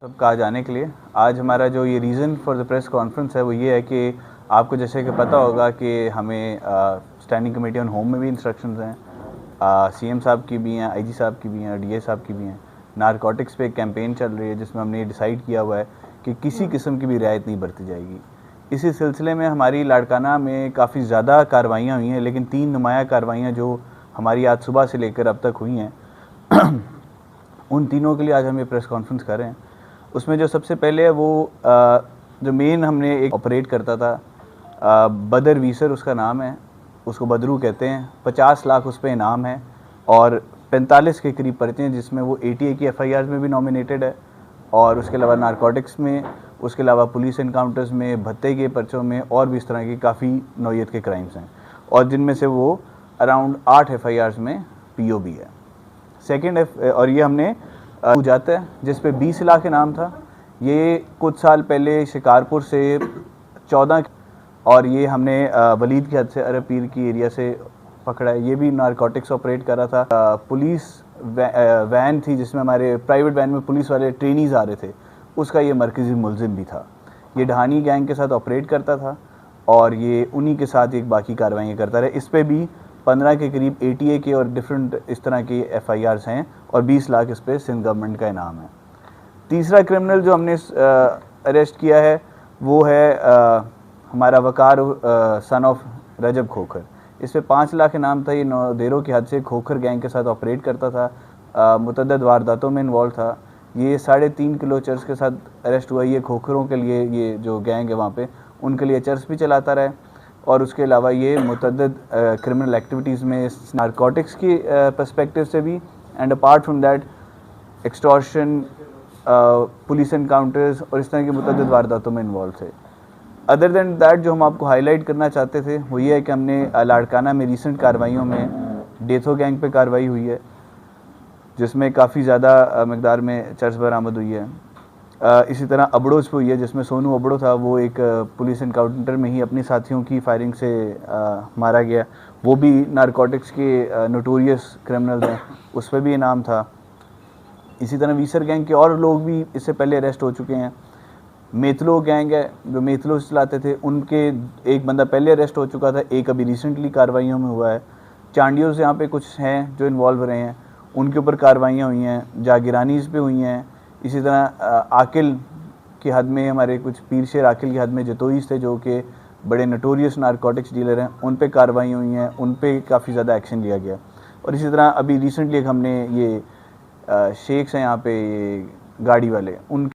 सब कहा जाने के लिए आज हमारा जो ये reason for the press conference है वो ये है कि आपको जैसे कि पता होगा कि हमें स्टैंडिंग कमेटी ऑन होम में भी इंस्ट्रक्शंस हैं, सीएम साहब की भी हैं, आईजी साहब की भी हैं, डीए साहब की भी हैं। नारकोटिक्स पे एक कैंपेन चल रही है जिसमें हमने ये डिसाइड किया हुआ है कि किसी किस्म की भी रियायत नहीं बरती जाएगी। इसी सिलसिले में हमारी लाड़काना में काफ़ी ज़्यादा कार्रवाइयाँ हुई हैं, लेकिन 3 नुमाया कार्रवाइयाँ जो हमारी आज सुबह से लेकर अब तक हुई हैं उन तीनों के लिए आज हम ये प्रेस कॉन्फ्रेंस कर रहे हैं। उसमें जो सबसे पहले है वो जो मेन हमने एक ऑपरेट करता था, बदर वीसर उसका नाम है, उसको बदरू कहते हैं। 50 लाख उस पर इनाम है और 45 के करीब पर्चे हैं, जिसमें वो एटीए की एफआईआर में भी नॉमिनेटेड है और उसके अलावा नारकोटिक्स में, उसके अलावा पुलिस इनकाउंटर्स में, भत्ते के पर्चों में और भी इस तरह की काफ़ी नौयत के क्राइम्स हैं और जिनमें से वो अराउंड 8 एफआईआर में पीओ भी है। सेकेंड और ये हमने जाता है जिस पे 20 लाख इनाम था। ये कुछ साल पहले शिकारपुर से 14 और ये हमने वलीद की हद से अरब पीर की एरिया से पकड़ा है। ये भी नारकोटिक्स ऑपरेट कर रहा था। पुलिस वैन थी जिसमें हमारे प्राइवेट वैन में पुलिस वाले ट्रेनीज आ रहे थे, उसका ये मरकज़ी मुलजिम भी था। ये ढानी गैंग के साथ ऑपरेट करता था और ये उन्हीं के साथ एक बाकी कार्रवाइयाँ करता रहा। इस पर भी 15 के करीब एटीए के और डिफरेंट इस तरह की एफआईआर्स हैं और 20 लाख इस पर सिंध गवर्नमेंट का इनाम है। तीसरा क्रिमिनल जो हमने अरेस्ट किया है वो है हमारा वकार सन ऑफ रजब खोखर। इस पर 5 लाख इनाम था। ये नौदेरों की हद से खोखर गैंग के साथ ऑपरेट करता था, मुतअद्दिद वारदातों में इन्वॉल्व था। ये 3.5 किलो चर्स के साथ अरेस्ट हुआ। ये खोखरों के लिए, ये जो गैंग है वहाँ पे, उनके लिए चर्स भी चलाता रहा और उसके अलावा ये मुतअद्दिद क्रिमिनल एक्टिविटीज़ में नारकोटिक्स की पर्सपेक्टिव से भी and apart from that extortion, police encounters और इस तरह की मुतअद्दिद वारदातों में इन्वॉल्व थे। अदर दैन दैट जो हम आपको हाईलाइट करना चाहते थे वो ये है कि हमने लाड़काना में रिसेंट कार्रवाइयों में डेथो गैंग पे कार्रवाई हुई है जिसमें काफ़ी ज़्यादा मकदार में चर्च बरामद हुई है। इसी तरह अबड़ोज पे हुई है जिसमें सोनू अबड़ो था, वो एक पुलिस इनकाउंटर में ही अपनी साथियों की फायरिंग से मारा गया। वो भी नारकोटिक्स के नोटोरियस क्रिमिनल हैं, उस पर भी इनाम था। इसी तरह वीसर गैंग के और लोग भी इससे पहले अरेस्ट हो चुके हैं। मेथलो गैंग है जो मेथलो चलाते थे, उनके एक बंदा पहले अरेस्ट हो चुका था, एक अभी रिसेंटली कार्रवाइयों में हुआ है। चांडियों से यहाँ पे कुछ हैं जो इन्वॉल्व रहे हैं, उनके ऊपर कार्रवाइयाँ हुई हैं। जागीरानीज़ पे हुई हैं। इसी तरह आकिल की हद में हमारे कुछ पीर शेर आकिल की हद में जतोईस थे जो कि बड़े नोटोरियस नारकोटिक्स डीलर हैं, उन पे कार्रवाइयाँ हुई हैं, उन पे काफ़ी ज़्यादा एक्शन लिया गया। और इसी तरह अभी रिसेंटली हमने ये शेख्स हैं यहाँ पे, ये गाड़ी वाले, उन